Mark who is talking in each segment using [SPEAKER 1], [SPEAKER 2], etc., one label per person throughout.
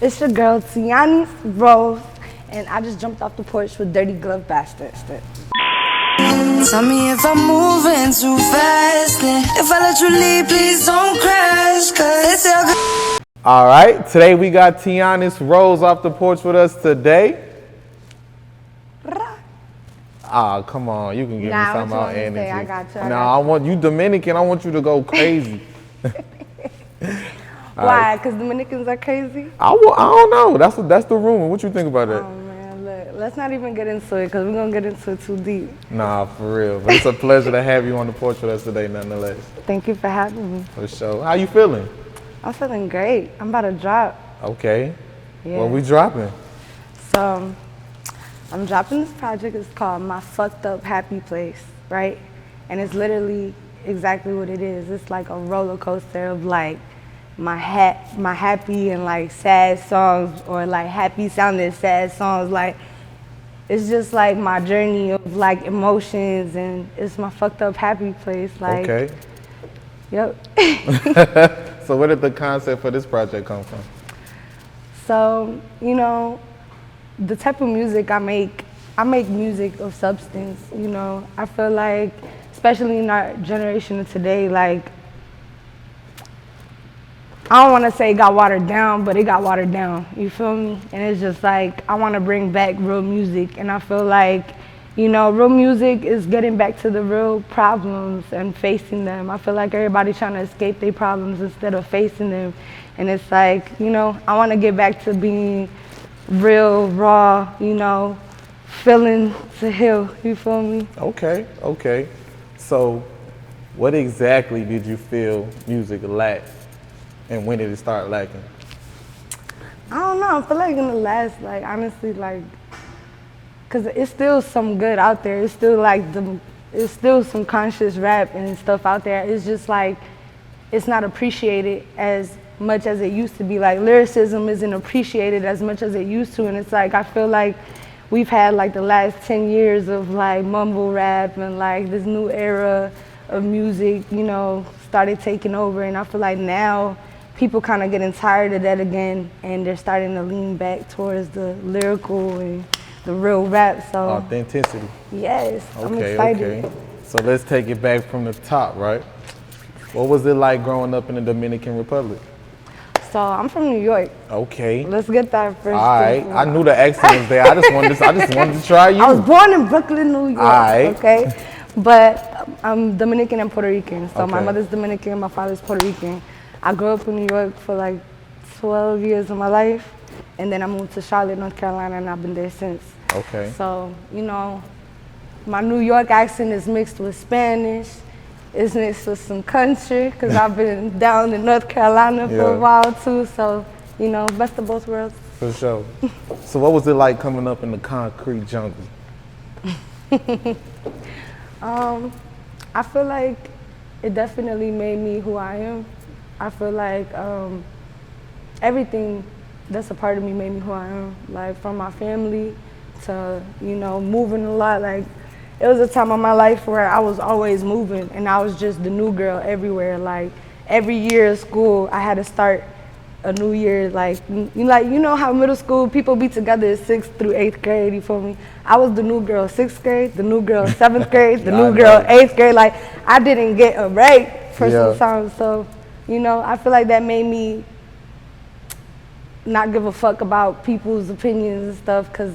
[SPEAKER 1] It's your girl, Tianis Rose, and I just jumped off the porch with Dirty Glove Bastard.
[SPEAKER 2] Tell me if I'm moving too fast, and if I let you leave, please don't crash, cause it's
[SPEAKER 3] All right, today we got Tianis Rose off the porch with us today. Ah, come on, you can give me some out energy.
[SPEAKER 1] I got you.
[SPEAKER 3] No, I want you Dominican. I want you to go crazy.
[SPEAKER 1] Why? Because Dominicans are crazy?
[SPEAKER 3] I don't know. That's the rumor. What you think about that?
[SPEAKER 1] Oh man, look, let's not even get into it because we're gonna get into it too deep.
[SPEAKER 3] Nah, for real. But it's a pleasure to have you on the porch with us today, nonetheless.
[SPEAKER 1] Thank you for having me.
[SPEAKER 3] For sure. How you feeling?
[SPEAKER 1] I'm feeling great. I'm about to drop.
[SPEAKER 3] Okay.
[SPEAKER 1] Yeah.
[SPEAKER 3] What we dropping?
[SPEAKER 1] So, I'm dropping this project. It's called My Fucked Up Happy Place, right? And it's literally exactly what it is. It's like a roller coaster of like my happy and like sad songs, or like happy sounding sad songs. Like it's just like my journey of like emotions, and it's my fucked up happy place. Like,
[SPEAKER 3] okay.
[SPEAKER 1] Yep.
[SPEAKER 3] So where did the concept for this project come from?
[SPEAKER 1] So, you know, the type of music I make music of substance, you know. I feel like, especially in our generation of today, like, I don't want to say it got watered down, but it got watered down, you feel me? And it's just like, I want to bring back real music, and I feel like, you know, real music is getting back to the real problems and facing them. I feel like everybody's trying to escape their problems instead of facing them. And it's like, you know, I want to get back to being real, raw, you know, feeling to heal, you feel me?
[SPEAKER 3] Okay. So what exactly did you feel music lacked, and when did it start lacking?
[SPEAKER 1] I don't know, I feel like in the last, like, honestly, like, cause it's still some good out there. It's still like it's still some conscious rap and stuff out there. It's just like, it's not appreciated as much as it used to be. Like lyricism isn't appreciated as much as it used to. And it's like, I feel like we've had like the last 10 years of like mumble rap and like this new era of music, you know, started taking over. And I feel like now people kind of getting tired of that again, and they're starting to lean back towards the lyrical and the real rap. So
[SPEAKER 3] authenticity.
[SPEAKER 1] Yes, I'm excited.
[SPEAKER 3] Okay. So let's take it back from the top, right? What was it like growing up in the Dominican Republic?
[SPEAKER 1] So I'm from New York.
[SPEAKER 3] Okay.
[SPEAKER 1] Let's get that first.
[SPEAKER 3] All right. I knew the accent was there. I just wanted to try you.
[SPEAKER 1] I was born in Brooklyn, New York.
[SPEAKER 3] All right.
[SPEAKER 1] Okay. But I'm Dominican and Puerto Rican. So my
[SPEAKER 3] Okay.
[SPEAKER 1] mother's Dominican, my father's Puerto Rican. I grew up in New York for like 12 years of my life, and then I moved to Charlotte, North Carolina, and I've been there since.
[SPEAKER 3] Okay.
[SPEAKER 1] So, you know, my New York accent is mixed with Spanish. It's mixed with some country, because I've been down in North Carolina for a while too. So, you know, best of both worlds.
[SPEAKER 3] For sure. So what was it like coming up in the concrete jungle?
[SPEAKER 1] I feel like it definitely made me who I am. I feel like everything that's a part of me made me who I am. Like from my family to, you know, moving a lot. Like it was a time in my life where I was always moving, and I was just the new girl everywhere. Like every year of school, I had to start a new year. Like you know how middle school people be together 6th through 8th grade. You feel me? I was the new girl 6th grade, the new girl 7th grade, the new girl 8th grade. Like I didn't get a break for some time. So, you know, I feel like that made me not give a fuck about people's opinions and stuff, because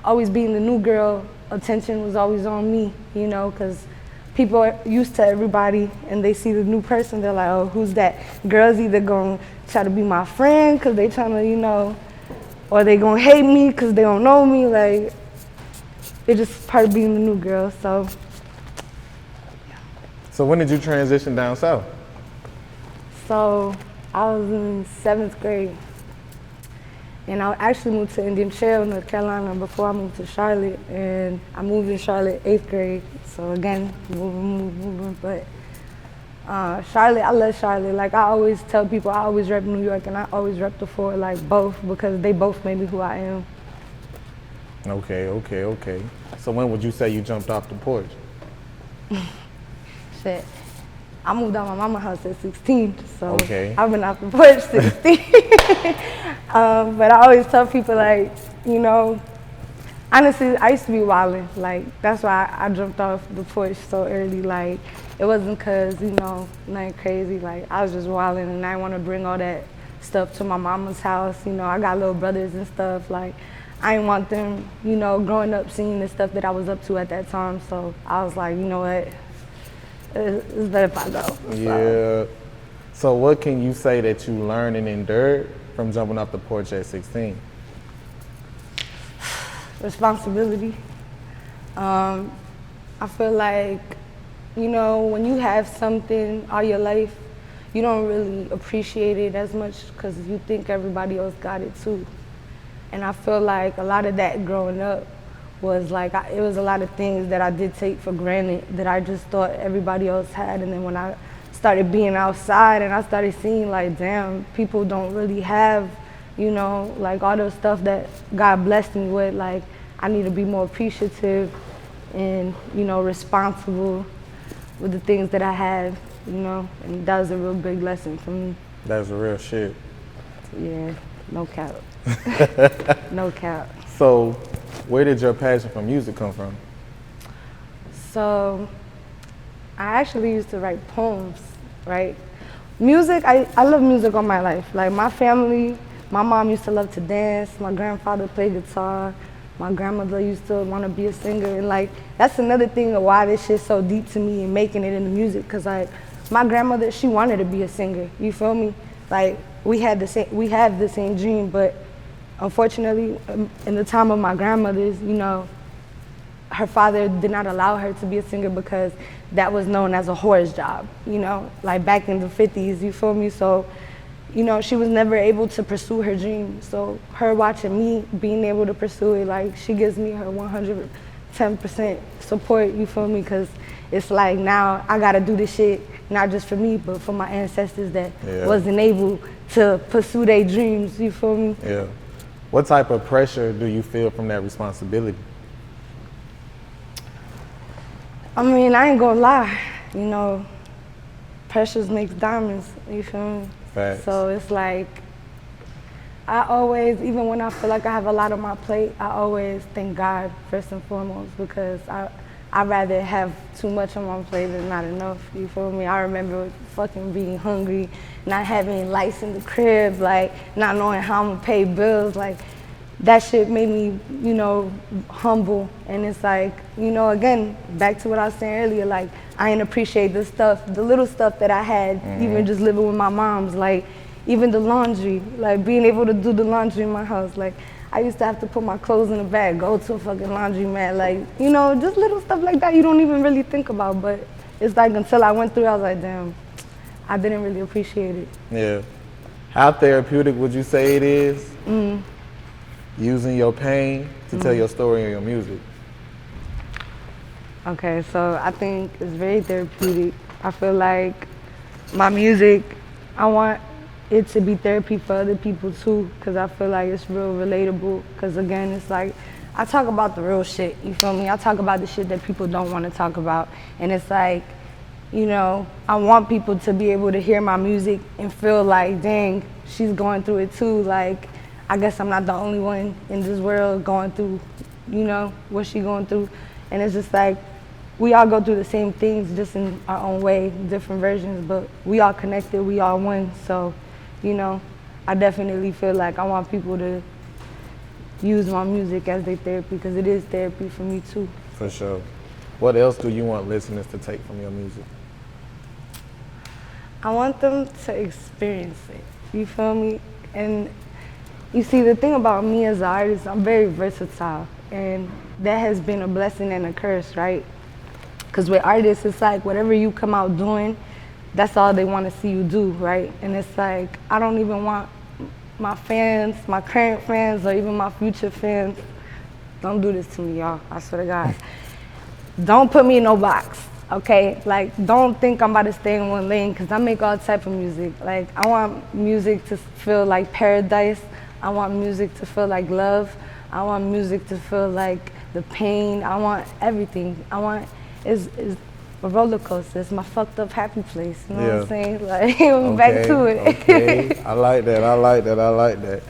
[SPEAKER 1] always being the new girl, attention was always on me, you know, because people are used to everybody, and they see the new person, they're like, oh, who's that? Girls either gonna try to be my friend because they trying to, you know, or they gonna hate me because they don't know me. Like, it's just part of being the new girl, so.
[SPEAKER 3] So when did you transition down south?
[SPEAKER 1] So I was in 7th grade, and I actually moved to Indian Trail, North Carolina, before I moved to Charlotte. And I moved in Charlotte 8th grade. So again, moving. But Charlotte, I love Charlotte. Like I always tell people, I always rep New York, and I always rep the Fort, like both, because they both made me who I am.
[SPEAKER 3] Okay. So when would you say you jumped off the porch?
[SPEAKER 1] Shit. I moved out of my mama's house at 16, so
[SPEAKER 3] Okay.
[SPEAKER 1] I've been off the porch 16. But I always tell people, like, you know, honestly, I used to be wilding. Like, that's why I jumped off the porch so early. Like, it wasn't because, you know, nothing crazy. Like, I was just wilding, and I didn't want to bring all that stuff to my mama's house. You know, I got little brothers and stuff. Like, I didn't want them, you know, growing up seeing the stuff that I was up to at that time. So I was like, you know what, it's better if I go.
[SPEAKER 3] Yeah. So what can you say that you learned and endured from jumping off the porch at 16?
[SPEAKER 1] Responsibility. I feel like, you know, when you have something all your life, you don't really appreciate it as much because you think everybody else got it too. And I feel like a lot of that growing up was like, it was a lot of things that I did take for granted that I just thought everybody else had. And then when I started being outside and I started seeing like, damn, people don't really have, you know, like all the stuff that God blessed me with, like I need to be more appreciative and, you know, responsible with the things that I have, you know, and that was a real big lesson for me.
[SPEAKER 3] That's real shit.
[SPEAKER 1] Yeah, no cap. No cap.
[SPEAKER 3] So where did your passion for music come from?
[SPEAKER 1] So I actually used to write poems, right? Music, I love music all my life. Like my family, my mom used to love to dance, my grandfather played guitar, my grandmother used to want to be a singer, and like that's another thing of why this shit's so deep to me and making it into music, cause like my grandmother, she wanted to be a singer, you feel me? Like we have the same dream, but unfortunately, in the time of my grandmother's, you know, her father did not allow her to be a singer because that was known as a whore's job, you know, like back in the 50s, you feel me? So, you know, she was never able to pursue her dream. So her watching me being able to pursue it, like she gives me her 110% support, you feel me? Because it's like now I gotta do this shit, not just for me, but for my ancestors that wasn't able to pursue their dreams, you feel me?
[SPEAKER 3] Yeah. What type of pressure do you feel from that responsibility?
[SPEAKER 1] I mean, I ain't gonna lie, you know, pressures makes diamonds, you feel me?
[SPEAKER 3] Facts.
[SPEAKER 1] So it's like, I always, even when I feel like I have a lot on my plate, I always thank God first and foremost, because I'd rather have too much on my plate than not enough, you feel me? I remember fucking being hungry, not having lights in the crib, like not knowing how I'm gonna pay bills, like that shit made me, you know, humble. And it's like, you know, again, back to what I was saying earlier, like I didn't appreciate the stuff, the little stuff that I had, even just living with my moms, like even the laundry, like being able to do the laundry in my house. Like I used to have to put my clothes in a bag, go to a fucking laundromat, like, you know, just little stuff like that you don't even really think about. But it's like until I went through it, I was like, damn, I didn't really appreciate it.
[SPEAKER 3] Yeah. How therapeutic would you say it is? Using your pain to tell your story in your music?
[SPEAKER 1] Okay, so I think it's very therapeutic. I feel like my music, I want it to be therapy for other people too, because I feel like it's real relatable. Because again, it's like, I talk about the real shit, you feel me? I talk about the shit that people don't want to talk about. And it's like, you know, I want people to be able to hear my music and feel like, dang, she's going through it too. Like, I guess I'm not the only one in this world going through, you know, what she going through. And it's just like, we all go through the same things, just in our own way, different versions, but we all connected, we all one. So, you know, I definitely feel like I want people to use my music as their therapy, because it is therapy for me too.
[SPEAKER 3] For sure. What else do you want listeners to take from your music?
[SPEAKER 1] I want them to experience it, you feel me? And you see, the thing about me as an artist, I'm very versatile, and that has been a blessing and a curse, right? Because with artists, it's like whatever you come out doing, that's all they want to see you do, right? And it's like, I don't even want my fans, my current fans, or even my future fans, don't do this to me, y'all, I swear to God. Don't put me in no box, okay? Like, don't think I'm about to stay in one lane, because I make all type of music. Like, I want music to feel like paradise. I want music to feel like love. I want music to feel like the pain. I want everything. I want, a roller coaster. It's my fucked up happy place. You know what
[SPEAKER 3] Yeah.
[SPEAKER 1] I'm saying? Like, back to it.
[SPEAKER 3] Okay, I like that.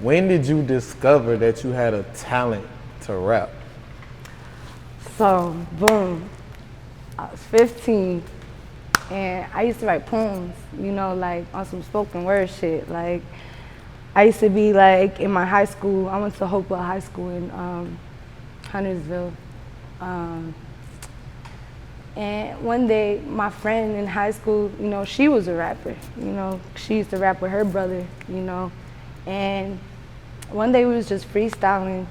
[SPEAKER 3] When did you discover that you had a talent to rap?
[SPEAKER 1] So, boom. I was 15, and I used to write poems, you know, like on some spoken word shit. Like, I used to be like in my high school. I went to Hopewell High School in Huntersville. And one day, my friend in high school, you know, she was a rapper. You know, she used to rap with her brother, you know. And one day we was just freestyling,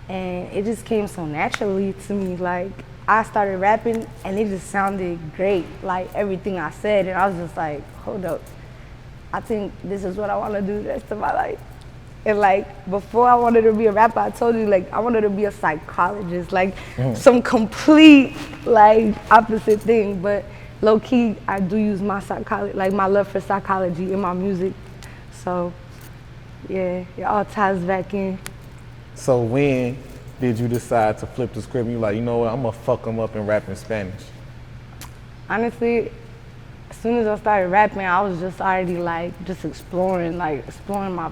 [SPEAKER 1] and it just came so naturally to me. Like, I started rapping, and it just sounded great, like everything I said. And I was just like, hold up, I think this is what I want to do the rest of my life. And like, before I wanted to be a rapper, I told you, like, I wanted to be a psychologist, like some complete, like, opposite thing. But low key, I do use my psychology, like my love for psychology in my music. So yeah, it all ties back in.
[SPEAKER 3] So when did you decide to flip the script? You like, you know what, I'm gonna fuck them up and rap in Spanish?
[SPEAKER 1] Honestly, as soon as I started rapping, I was just already like just exploring my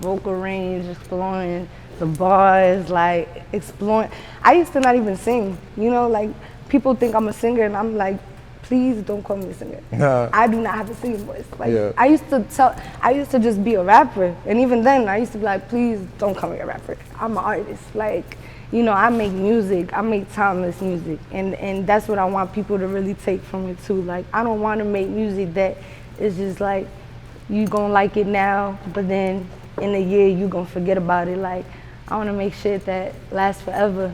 [SPEAKER 1] vocal range, exploring the bars, like exploring. I used to not even sing, you know, like people think I'm a singer, and I'm like, please don't call me a singer. I do not have a singing voice. Like,
[SPEAKER 3] Yeah.
[SPEAKER 1] I used to just be a rapper, and even then I used to be like, please don't call me a rapper. I'm an artist. Like, you know, I make music, I make timeless music, and that's what I want people to really take from it too. Like, I don't want to make music that is just like, you gonna like it now, but then in a year you gonna forget about it. Like, I want to make shit that lasts forever.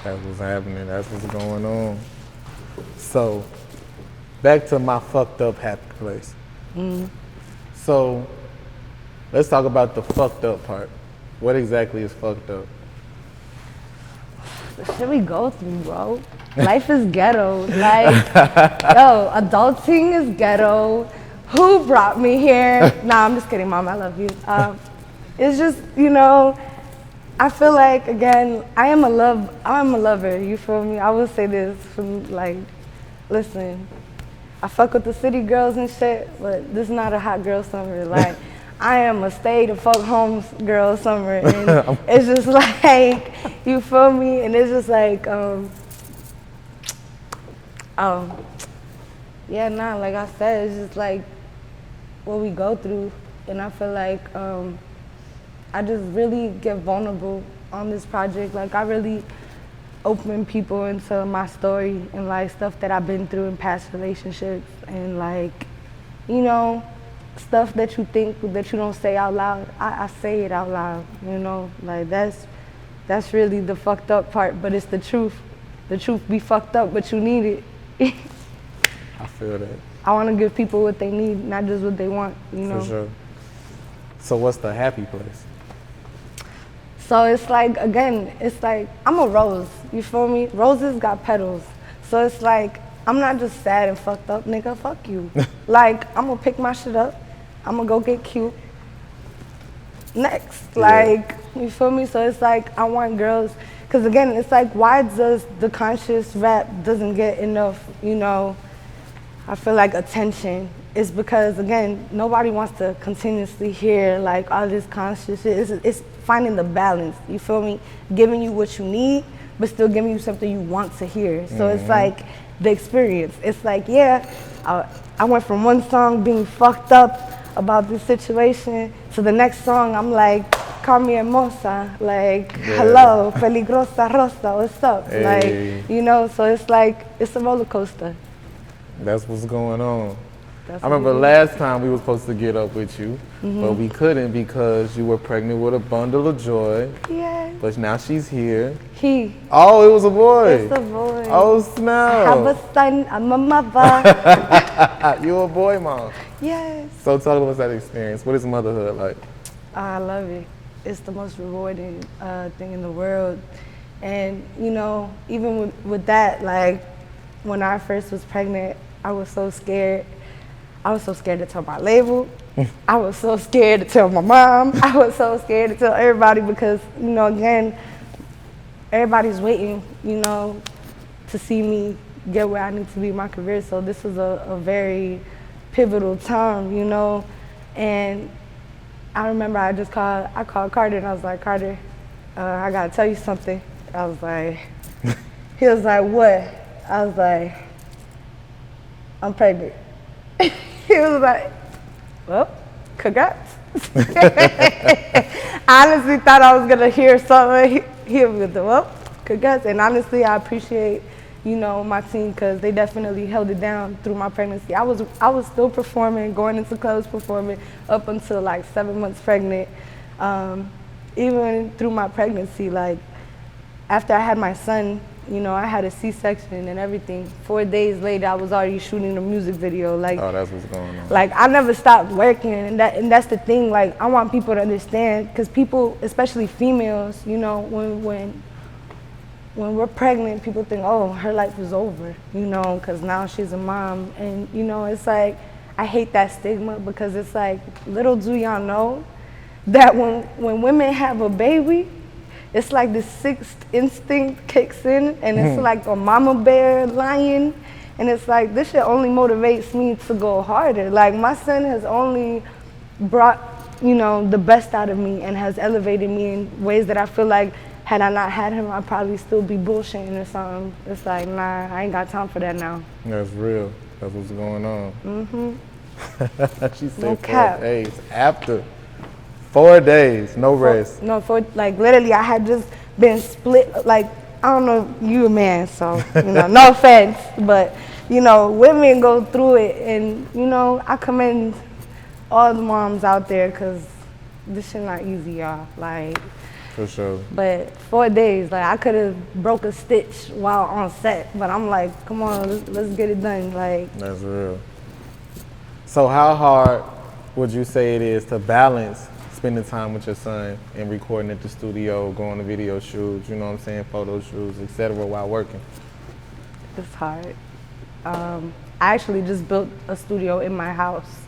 [SPEAKER 3] That's what's happening, that's what's going on. So, back to my fucked up happy place. So, let's talk about the fucked up part. What exactly is fucked up?
[SPEAKER 1] The shit we go through, bro. Life is ghetto. Like, yo, adulting is ghetto. Who brought me here? Nah, I'm just kidding, Mom. I love you. It's just, you know, I feel like, again, I'm a lover. You feel me? I will say this from, like, listen, I fuck with the city girls and shit, but this is not a hot girl summer. Like, I am a stay the fuck home girl summer, and it's just like, you feel me? And it's just like, yeah, nah, like I said, it's just like what we go through, and I feel like I just really get vulnerable on this project. Like, I really open people into my story and like stuff that I've been through in past relationships, and like, you know, stuff that you think that you don't say out loud, I say it out loud, you know? Like, that's really the fucked up part, but it's the truth. The truth be fucked up, but you need it.
[SPEAKER 3] I feel that.
[SPEAKER 1] I want to give people what they need, not just what they want, you know?
[SPEAKER 3] For sure. So what's the happy place?
[SPEAKER 1] So it's like, again, it's like, I'm a rose, you feel me? Roses got petals. So it's like, I'm not just sad and fucked up, nigga, fuck you. Like, I'm gonna pick my shit up, I'm gonna go get cute. Next, like, you feel me? So it's like, I want girls, because again, it's like, why does the conscious rap doesn't get enough, you know, I feel like attention? It's because, again, nobody wants to continuously hear like all this conscious shit. It's finding the balance, you feel me? Giving you what you need, but still giving you something you want to hear. So it's like the experience. It's like, yeah, I went from one song being fucked up about this situation to the next song, I'm like, call me hermosa, like, hello, peligrosa rosa, what's up?
[SPEAKER 3] Hey.
[SPEAKER 1] Like, you know, so it's like, it's a roller coaster.
[SPEAKER 3] That's what's going on.
[SPEAKER 1] That's
[SPEAKER 3] I remember
[SPEAKER 1] what it
[SPEAKER 3] last time we were supposed to get up with you, but we couldn't because you were pregnant with a bundle of joy.
[SPEAKER 1] Yeah.
[SPEAKER 3] But now she's here.
[SPEAKER 1] He.
[SPEAKER 3] Oh, it was a boy.
[SPEAKER 1] It's a boy.
[SPEAKER 3] Oh,
[SPEAKER 1] I
[SPEAKER 3] snap.
[SPEAKER 1] have a son, I'm a mother.
[SPEAKER 3] You a boy mom.
[SPEAKER 1] Yes.
[SPEAKER 3] So talk about that experience. What is motherhood like?
[SPEAKER 1] I love it. It's the most rewarding thing in the world. And, you know, even with that, like, when I first was pregnant, I was so scared. I was so scared to tell my label. I was so scared to tell my mom. I was so scared to tell everybody because, you know, again, everybody's waiting, you know, to see me get where I need to be in my career. So this was a very pivotal time, you know. And I remember I called Carter and I was like, Carter, I gotta tell you something. I was like, he was like, what? I was like, I'm pregnant. He was like, well, congrats. I honestly thought I was gonna hear something. He was like, well, congrats. And honestly, I appreciate, you know, my team, because they definitely held it down through my pregnancy. I was still performing, going into clubs performing up until like 7 months pregnant. Even through my pregnancy, like after I had my son, you know, I had a C-section and everything. 4 days later, I was already shooting a music video. Like,
[SPEAKER 3] Oh, that's what's going on.
[SPEAKER 1] Like, I never stopped working, and that's the thing. Like, I want people to understand, because people, especially females, you know, when we're pregnant, people think, oh, her life is over, you know, because now she's a mom. And, you know, it's like, I hate that stigma, because it's like, little do y'all know that when women have a baby, it's like the sixth instinct kicks in, and it's like a mama bear lion, and it's like, this shit only motivates me to go harder. Like, my son has only brought, you know, the best out of me and has elevated me in ways that I feel like, had I not had him, I'd probably still be bullshitting or something. It's like, nah, I ain't got time for that now.
[SPEAKER 3] That's real. That's what's going on. She said
[SPEAKER 1] No
[SPEAKER 3] 4
[SPEAKER 1] cap.
[SPEAKER 3] days after. 4 days, no rest.
[SPEAKER 1] No, for like literally, I had just been split. Like, I don't know, you a man, so you know, no offense, but you know, women go through it, and you know, I commend all the moms out there, because this shit not easy, y'all. Like,
[SPEAKER 3] For sure.
[SPEAKER 1] but 4 days, like I could have broke a stitch while on set, but I'm like, come on, let's get it done. Like,
[SPEAKER 3] That's real. So how hard would you say it is to balance spending time with your son and recording at the studio, going to video shoots, you know what I'm saying, photo shoots, etc., while working?
[SPEAKER 1] it's hard. I actually just built a studio in my house.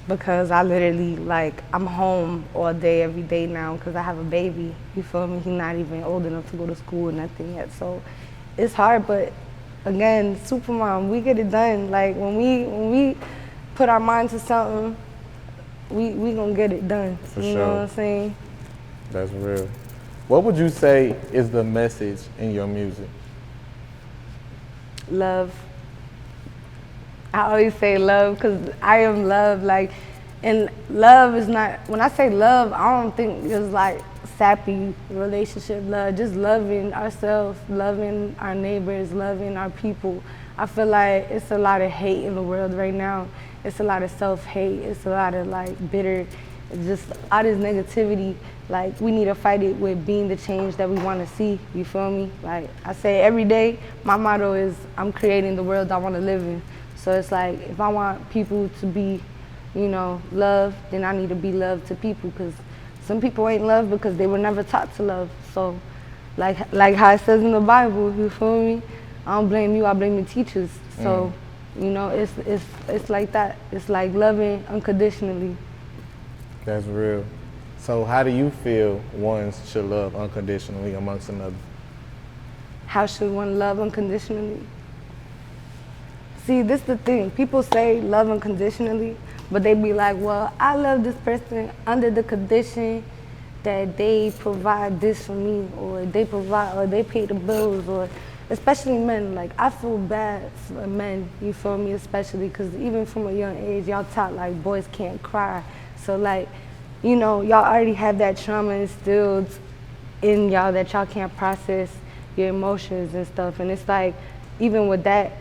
[SPEAKER 1] Because I literally, like, I'm home all day, every day now, because I have a baby, you feel me? He's not even old enough to go to school or nothing yet, so it's hard, but again, Supermom, we get it done. Like, when we put our mind to something, we gonna get it done,
[SPEAKER 3] For
[SPEAKER 1] you
[SPEAKER 3] sure.
[SPEAKER 1] know what I'm saying?
[SPEAKER 3] That's real. What would you say is the message in your music?
[SPEAKER 1] Love. I always say love, because I am love, like, and love is not, when I say love, I don't think it's like sappy relationship love, just loving ourselves, loving our neighbors, loving our people. I feel like it's a lot of hate in the world right now. It's a lot of self-hate, it's a lot of like bitter, just all this negativity. Like, we need to fight it with being the change that we want to see, you feel me? Like, I say every day, my motto is, I'm creating the world I want to live in. So it's like, if I want people to be, you know, loved, then I need to be loved to people, because some people ain't loved because they were never taught to love. So, like how it says in the Bible, you feel me? I don't blame you, I blame the teachers. So, you know, it's like that. It's like loving unconditionally.
[SPEAKER 3] That's real. So how do you feel one should love unconditionally amongst another?
[SPEAKER 1] How should one love unconditionally? See, this is the thing. People say love unconditionally, but they be like, well, I love this person under the condition that they provide this for me, or they provide, or they pay the bills, or especially men. Like, I feel bad for men, you feel me, especially because even from a young age, y'all taught like boys can't cry. So like, you know, y'all already have that trauma instilled in y'all that y'all can't process your emotions and stuff. And it's like, even with that,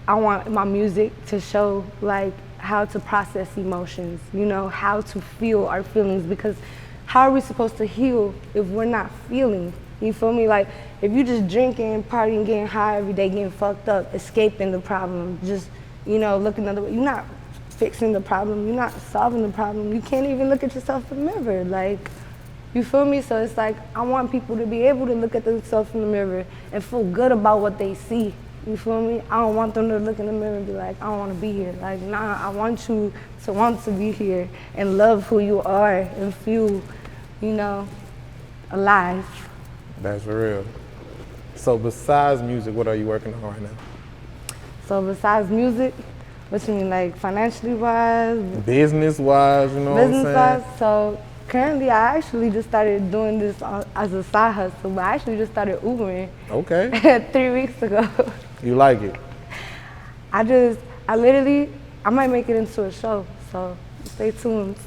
[SPEAKER 1] I want my music to show like how to process emotions, you know, how to feel our feelings, because how are we supposed to heal if we're not feeling? You feel me? Like, if you just drinking, partying, getting high every day, getting fucked up, escaping the problem, just, you know, looking the other way, you're not fixing the problem, you're not solving the problem. You can't even look at yourself in the mirror, like, you feel me? So it's like, I want people to be able to look at themselves in the mirror and feel good about what they see. You feel me? I don't want them to look in the mirror and be like, I don't want to be here. Like, nah, I want you to want to be here and love who you are and feel, you know, alive.
[SPEAKER 3] That's real. So besides music, what are you working on right now?
[SPEAKER 1] So besides music, what you mean, like financially wise?
[SPEAKER 3] Business-wise, you know what I'm saying?
[SPEAKER 1] Business-wise, so currently I actually just started doing this as a side hustle, but I actually just started Ubering
[SPEAKER 3] Okay.
[SPEAKER 1] 3 weeks ago.
[SPEAKER 3] You like it?
[SPEAKER 1] I might make it into a show, so stay tuned.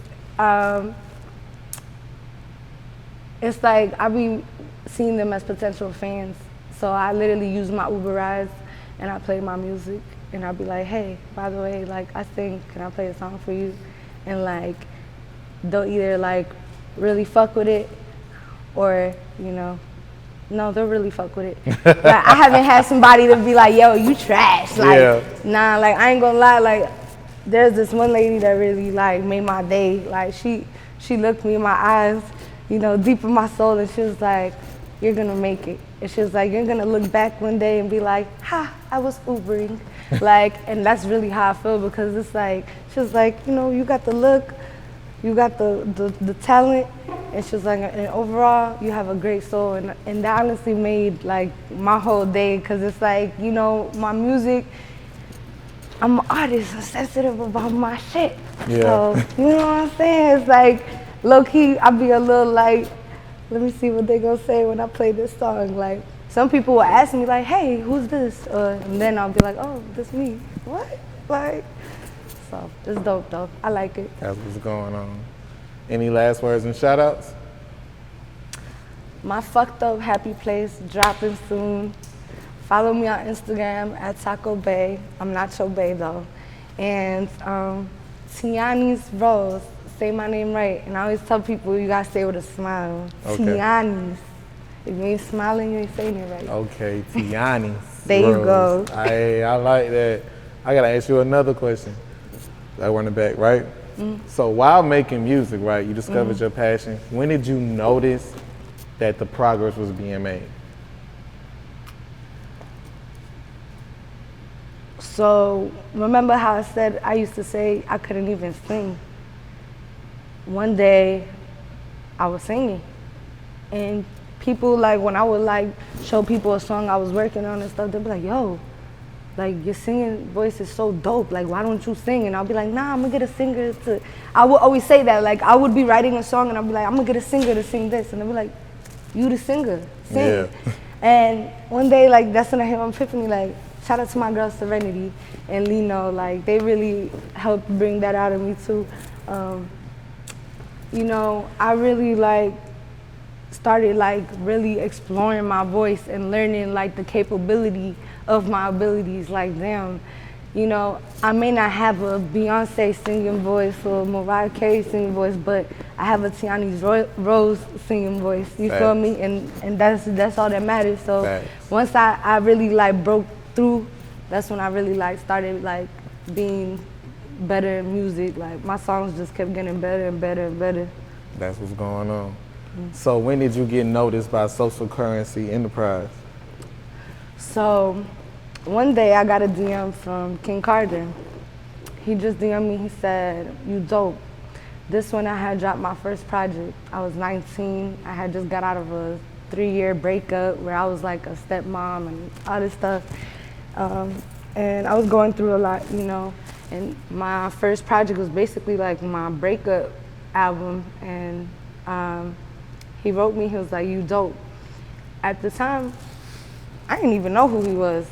[SPEAKER 1] It's like I be seeing them as potential fans, so I literally use my Uber rides and I play my music, and I'll be like, hey, by the way, like I sing, can I play a song for you? And like they'll either like really fuck with it, or no, they'll really fuck with it. Like, I haven't had somebody to be like, yo, you trash. Like, nah, like I ain't gonna lie, like there's this one lady that really like made my day. Like she looked me in my eyes, deep in my soul, and she was like, you're gonna make it. And she was like, you're gonna look back one day and be like, ha, I was Ubering. Like, and that's really how I feel, because it's like, she was like, you got the look, you got the talent, and she was like, and overall, you have a great soul. And that honestly made like my whole day, because it's like, my music, I'm an artist, I'm sensitive about my shit.
[SPEAKER 3] Yeah.
[SPEAKER 1] So, you know what I'm saying? It's like, low key, I be a little like, let me see what they gonna say when I play this song. Like, some people will ask me like, hey, who's this? And then I'll be like, oh, this me. What? Like, so it's dope though. I like it.
[SPEAKER 3] That's what's going on. Any last words and shout outs?
[SPEAKER 1] My fucked up happy place dropping soon. Follow me on Instagram at Taco Bay. I'm not your bae though. And Tianis Rose. Say my name right. And I always tell people you gotta say it with a smile.
[SPEAKER 3] Okay.
[SPEAKER 1] Tianis. If you ain't smiling, you ain't saying it right.
[SPEAKER 3] Okay, Tianis.
[SPEAKER 1] There you go.
[SPEAKER 3] I like that. I gotta ask you another question. I run it back, right? Mm-hmm. So while making music, right, you discovered your passion. When did you notice that the progress was being made?
[SPEAKER 1] So remember how I said I used to say I couldn't even sing? One day I was singing, and people, like, when I would like show people a song I was working on and stuff, they'd be like, yo, like your singing voice is so dope, like why don't you sing? And I'll be like, nah, I'm gonna get a singer to, I would always say that, like I would be writing a song and I'll be like, I'm gonna get a singer to sing this, and they'll be like, you the singer, sing.
[SPEAKER 3] Yeah.
[SPEAKER 1] And one day, like, that's when I hit my epiphany, like, shout out to my girl Serenity and Lino, like they really helped bring that out of me too. I really like started like really exploring my voice and learning like the capability of my abilities. Like, damn, I may not have a Beyonce singing voice or Mariah Carey singing voice, but I have a Tianis Rose singing voice. You feel me? And that's all that matters. So once I really like broke through, that's when I really like started like being better in music. Like my songs just kept getting better and better and better.
[SPEAKER 3] That's what's going on. So when did you get noticed by Social Currency Enterprise?
[SPEAKER 1] So one day I got a DM from King Carter. He just DM'd me, he said, you dope. This one I had dropped my first project. I was 19, I had just got out of a 3-year breakup where I was like a stepmom and all this stuff. And I was going through a lot, and my first project was basically like my breakup album. And he wrote me, he was like, you dope. At the time, I didn't even know who he was.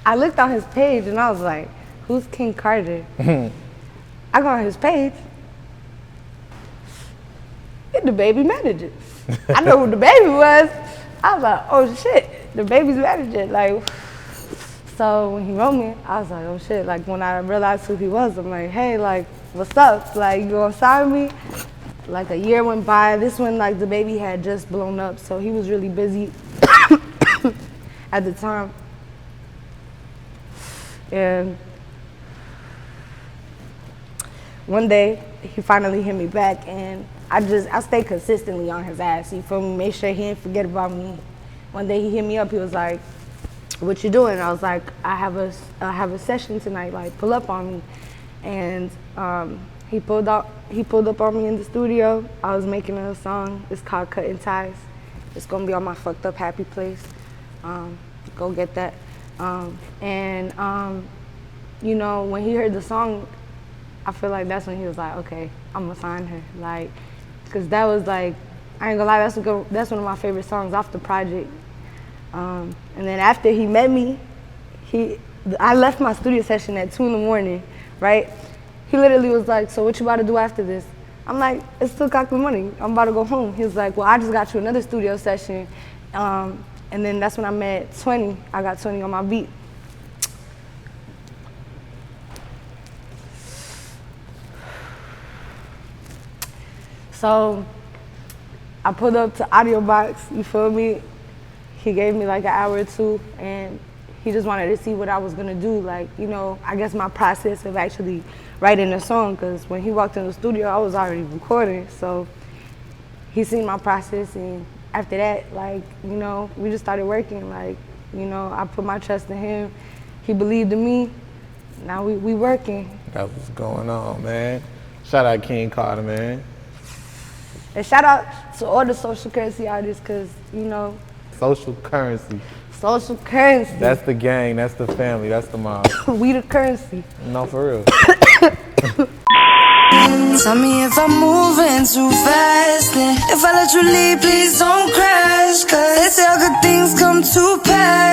[SPEAKER 1] I looked on his page and I was like, who's King Carter? I go on his page, it's the baby manager. I know who the baby was. I was like, oh shit, the baby's manager. Like, so when he wrote me, I was like, oh shit. Like when I realized who he was, I'm like, hey, like, what's up? Like, you gonna sign me? Like a year went by. This one, like the baby had just blown up, so he was really busy at the time. And one day, he finally hit me back, and I stayed consistently on his ass. You feel me? Make sure he didn't forget about me. One day he hit me up. He was like, "What you doing?" I was like, "I have a session tonight. Like, pull up on me." And he pulled up on me in the studio. I was making a song. It's called "Cutting Ties." It's gonna be on my Fucked Up Happy Place. go get that. You know, when he heard the song, I feel like that's when he was like, okay, I'm gonna sign her. Like, cause that was like, I ain't gonna lie, that's one of my favorite songs off the project. And then after he met me, I left my studio session at 2 in the morning, right? He literally was like, so what you about to do after this? I'm like, it's still got the money. I'm about to go home. He was like, well, I just got you another studio session. And then that's when I met 20. I got 20 on my beat. So I pulled up to Audio Box, you feel me? He gave me like an hour or two, and he just wanted to see what I was gonna do. Like, you know, I guess my process of actually writing a song, because when he walked in the studio, I was already recording. So he seen my process, and after that, like, you know, we just started working. Like, you know, I put my trust in him. He believed in me. Now we working.
[SPEAKER 3] That's what's going on, man. Shout out King Carter, man.
[SPEAKER 1] And shout out to all the social currency artists, because, you know.
[SPEAKER 3] Social currency.
[SPEAKER 1] Social currency.
[SPEAKER 3] That's the gang, that's the family, that's the mob.
[SPEAKER 1] We the currency.
[SPEAKER 3] No, for real.
[SPEAKER 2] Tell me if I'm moving too fast, and if I let you leave, please don't crash, cause they say all good things come to pass.